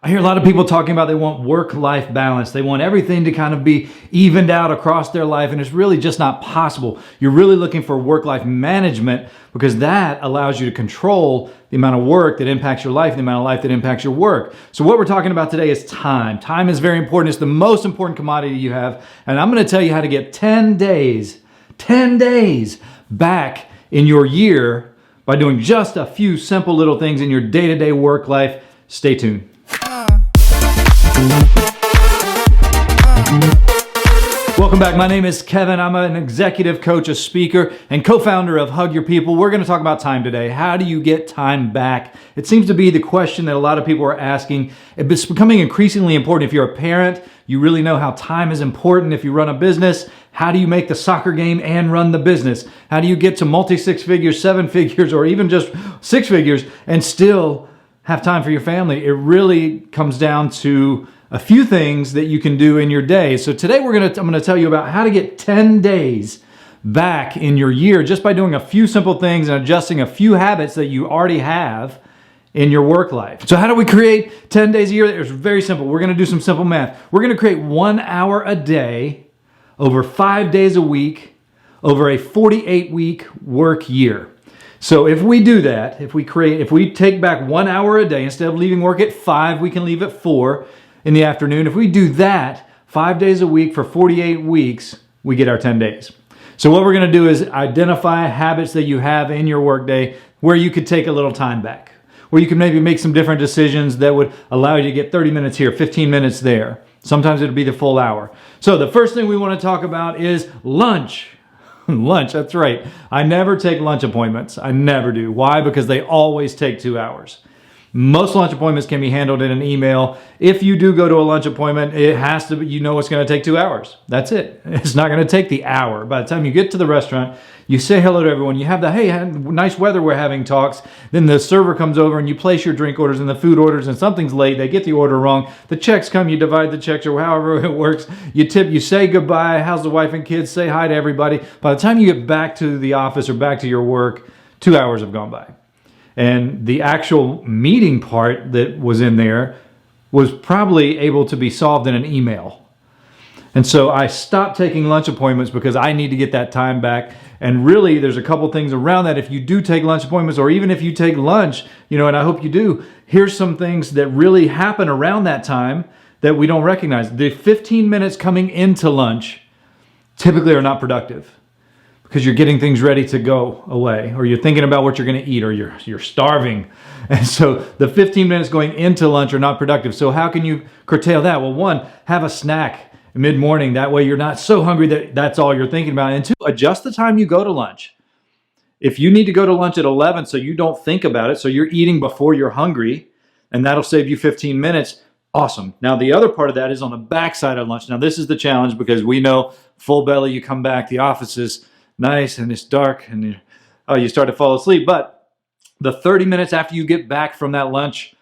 I hear a lot of people talking about they want work-life balance. They want everything to kind of be evened out across their life, and it's really just not possible. You're really looking for work-life management because that allows you to control the amount of work that impacts your life, the amount of life that impacts your work. So what we're talking about today is time. Time is very important. It's the most important commodity you have, and I'm going to tell you how to get 10 days back in your year by doing just a few simple little things in your day-to-day work life. Stay tuned. Welcome back. My name is Kevin. I'm an executive coach, a speaker, and co-founder of Hug Your People. We're going to talk about time today. How do you get time back? It seems to be the question that a lot of people are asking. It's becoming increasingly important. If you're a parent, you really know how time is important. If you run a business, how do you make the soccer game and run the business? How do you get to multi-six figures, seven figures, or even just six figures and still have time for your family? It really comes down to a few things that you can do in your day. So today I'm going to tell you about how to get 10 days back in your year just by doing a few simple things and adjusting a few habits that you already have in your work life. So how do we create 10 days a year? It's very simple. We're going to do some simple math. We're going to create 1 hour a day over 5 days a week over a 48-week work year. So if we do that, if we take back 1 hour a day, instead of leaving work at 5, we can leave at 4 in the afternoon. If we do that 5 days a week for 48 weeks, we get our 10 days. So what we're going to do is identify habits that you have in your workday where you could take a little time back, where you can maybe make some different decisions that would allow you to get 30 minutes here, 15 minutes there. Sometimes it'll be the full hour. So the first thing we want to talk about is lunch. Lunch, that's right. I never take lunch appointments. I never do. Why? Because they always take 2 hours. Most lunch appointments can be handled in an email. If you do go to a lunch appointment, it has to be, it's going to take 2 hours. That's it. It's not going to take the hour. By the time you get to the restaurant, you say hello to everyone. You have the, hey, nice weather, we're having talks. Then the server comes over and you place your drink orders and the food orders and something's late. They get the order wrong. The checks come, you divide the checks or however it works. You tip, you say goodbye. How's the wife and kids? Say hi to everybody. By the time you get back to the office or back to your work, 2 hours have gone by. And the actual meeting part that was in there was probably able to be solved in an email. And so I stopped taking lunch appointments because I need to get that time back. And really, there's a couple things around that. If you do take lunch appointments, or even if you take lunch, and I hope you do, here's some things that really happen around that time that we don't recognize. The 15 minutes coming into lunch typically are not productive, because you're getting things ready to go away, or you're thinking about what you're going to eat, or you're starving. And so the 15 minutes going into lunch are not productive. So how can you curtail that? Well, one, have a snack mid-morning. That way you're not so hungry that that's all you're thinking about. And two, adjust the time you go to lunch. If you need to go to lunch at 11 so you don't think about it, so you're eating before you're hungry, and that'll save you 15 minutes, awesome. Now the other part of that is on the backside of lunch. Now this is the challenge, because we know full belly, you come back, the office is nice and it's dark and you start to fall asleep. But the 30 minutes after you get back from that lunch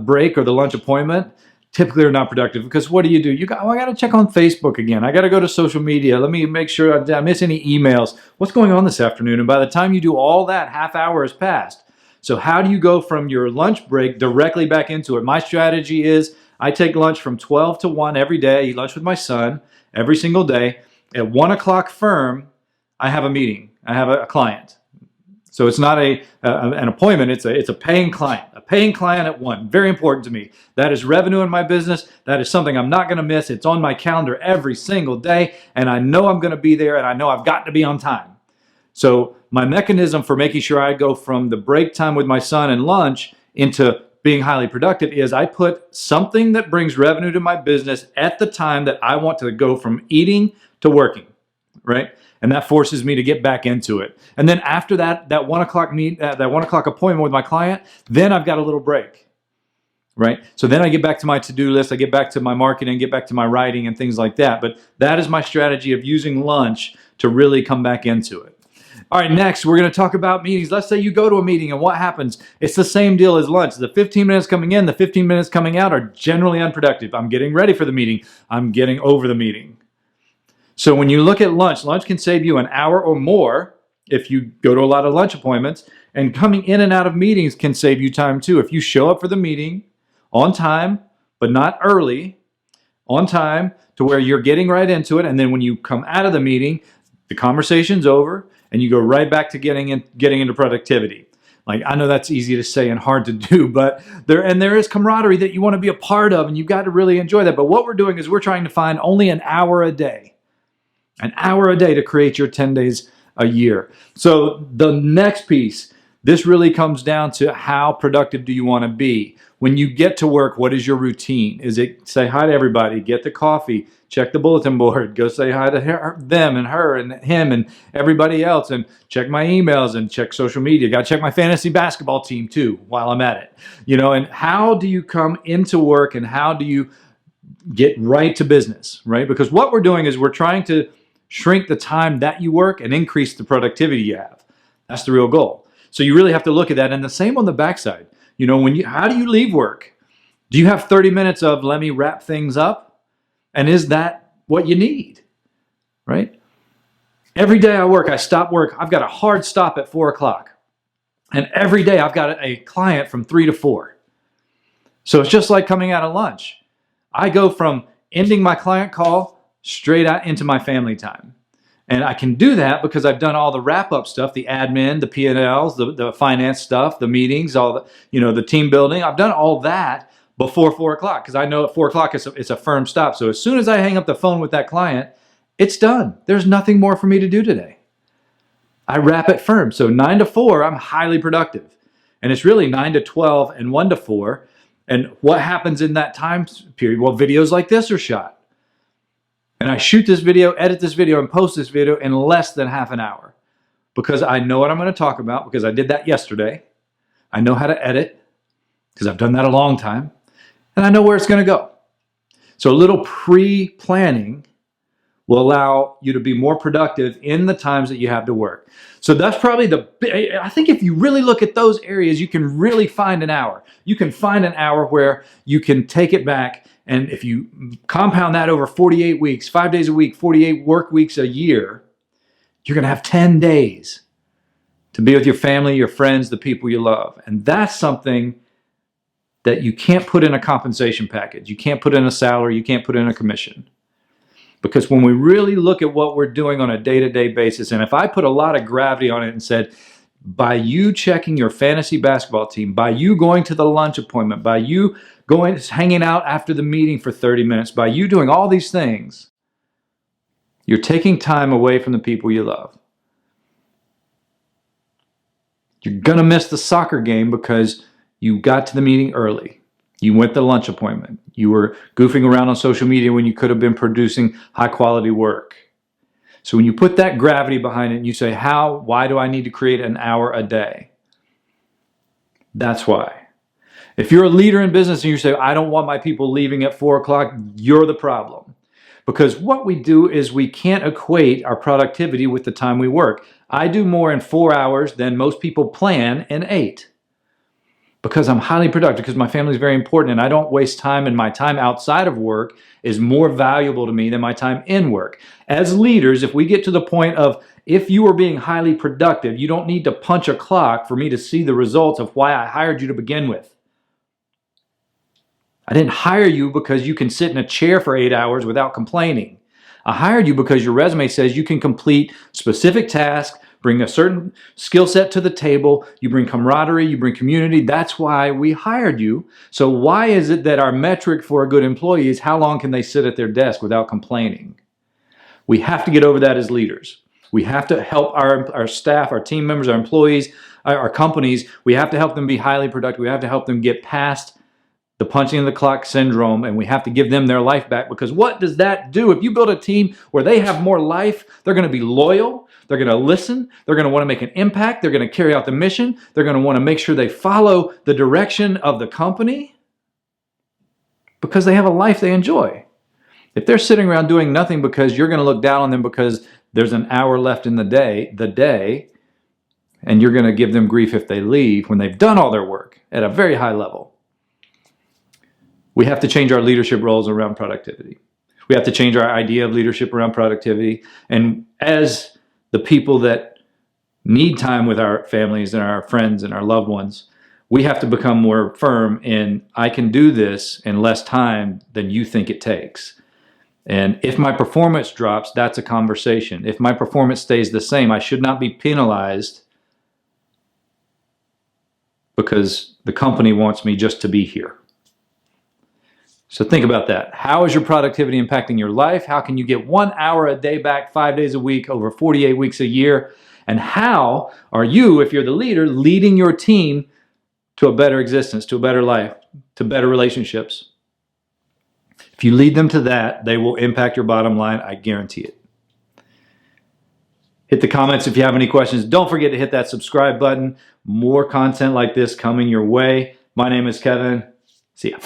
break or the lunch appointment typically are not productive, because what do? I got to check on Facebook again. I got to go to social media. Let me make sure I miss any emails. What's going on this afternoon? And by the time you do all that, half hour has passed. So how do you go from your lunch break directly back into it? My strategy is I take lunch from 12 to 1 every day. I eat lunch with my son every single day. At 1 o'clock firm, I have a meeting. I have a client. So it's not an appointment. It's a paying client. A paying client at 1. Very important to me. That is revenue in my business. That is something I'm not going to miss. It's on my calendar every single day, and I know I'm going to be there, and I know I've got to be on time. So my mechanism for making sure I go from the break time with my son and lunch into being highly productive is I put something that brings revenue to my business at the time that I want to go from eating to working, right? And that forces me to get back into it. And then after that 1 o'clock that 1 o'clock appointment with my client, then I've got a little break, right? So then I get back to my to-do list, I get back to my marketing, get back to my writing and things like that. But that is my strategy of using lunch to really come back into it. All right, next we're going to talk about meetings. Let's say you go to a meeting and what happens? It's the same deal as lunch. The 15 minutes coming in, the 15 minutes coming out are generally unproductive. I'm getting ready for the meeting. I'm getting over the meeting. So when you look at lunch, lunch can save you an hour or more if you go to a lot of lunch appointments, and coming in and out of meetings can save you time too. If you show up for the meeting on time, but not early, on time, to where you're getting right into it. And then when you come out of the meeting, the conversation's over and you go right back to getting into productivity. Like, I know that's easy to say and hard to do, but there is camaraderie that you want to be a part of, and you've got to really enjoy that. But what we're doing is we're trying to find only an hour a day to create your 10 days a year. So the next piece, this really comes down to how productive do you want to be? When you get to work, what is your routine? Is it say hi to everybody, get the coffee, check the bulletin board, go say hi to them and her and him and everybody else, and check my emails and check social media. Got to check my fantasy basketball team too while I'm at it. And how do you come into work and how do you get right to business, right? Because what we're doing is we're trying to shrink the time that you work and increase the productivity you have. That's the real goal. So you really have to look at that. And the same on the backside. How do you leave work? Do you have 30 minutes of let me wrap things up? And is that what you need? Right? Every day I stop work. I've got a hard stop at 4 o'clock. And every day I've got a client from 3 to 4. So it's just like coming out of lunch. I go from ending my client call straight out into my family time. And I can do that because I've done all the wrap-up stuff, the admin, the P&Ls, the finance stuff, the meetings, all the team building. I've done all that before 4 o'clock because I know at 4 o'clock it's a firm stop. So as soon as I hang up the phone with that client, it's done. There's nothing more for me to do today. I wrap it firm. So 9 to 4, I'm highly productive. And it's really 9 to 12 and 1 to 4. And what happens in that time period? Well, videos like this are shot. And I shoot this video, edit this video, and post this video in less than half an hour because I know what I'm going to talk about because I did that yesterday. I know how to edit because I've done that a long time. And I know where it's going to go. So a little pre-planning will allow you to be more productive in the times that you have to work. So that's probably I think if you really look at those areas, you can really find an hour. You can find an hour where you can take it back. And if you compound that over 48 weeks, 5 days a week, 48 work weeks a year, you're going to have 10 days to be with your family, your friends, the people you love. And that's something that you can't put in a compensation package. You can't put in a salary. You can't put in a commission. Because when we really look at what we're doing on a day-to-day basis, and if I put a lot of gravity on it and said, by you checking your fantasy basketball team, by you going to the lunch appointment, by you hanging out after the meeting for 30 minutes, by you doing all these things, you're taking time away from the people you love. You're going to miss the soccer game because you got to the meeting early. You went to the lunch appointment. You were goofing around on social media when you could have been producing high quality work. So when you put that gravity behind it and you say, why do I need to create an hour a day? That's why. If you're a leader in business and you say, I don't want my people leaving at 4 o'clock, you're the problem. Because what we do is we can't equate our productivity with the time we work. I do more in 4 hours than most people plan in 8. Because I'm highly productive, because my family is very important and I don't waste time, and my time outside of work is more valuable to me than my time in work. As leaders, if we get to the point of, if you are being highly productive, you don't need to punch a clock for me to see the results of why I hired you to begin with. I didn't hire you because you can sit in a chair for 8 hours without complaining. I hired you because your resume says you can complete specific tasks, bring a certain skill set to the table, you bring camaraderie, you bring community. That's why we hired you. So why is it that our metric for a good employee is how long can they sit at their desk without complaining? We have to get over that as leaders. We have to help our staff, our team members, our employees, our companies. We have to help them be highly productive. We have to help them get past the punching of the clock syndrome, and we have to give them their life back, because what does that do? If you build a team where they have more life, they're going to be loyal, they're going to listen, they're going to want to make an impact, they're going to carry out the mission, they're going to want to make sure they follow the direction of the company because they have a life they enjoy. If they're sitting around doing nothing because you're going to look down on them because there's an hour left in the day, and you're going to give them grief if they leave when they've done all their work at a very high level. We have to change our leadership roles around productivity. We have to change our idea of leadership around productivity. And as the people that need time with our families and our friends and our loved ones, we have to become more firm in, I can do this in less time than you think it takes. And if my performance drops, that's a conversation. If my performance stays the same, I should not be penalized because the company wants me just to be here. So think about that. How is your productivity impacting your life? How can you get 1 hour a day back 5 days a week over 48 weeks a year? And how are you, if you're the leader, leading your team to a better existence, to a better life, to better relationships? If you lead them to that, they will impact your bottom line. I guarantee it. Hit the comments if you have any questions. Don't forget to hit that subscribe button. More content like this coming your way. My name is Kevin. See ya.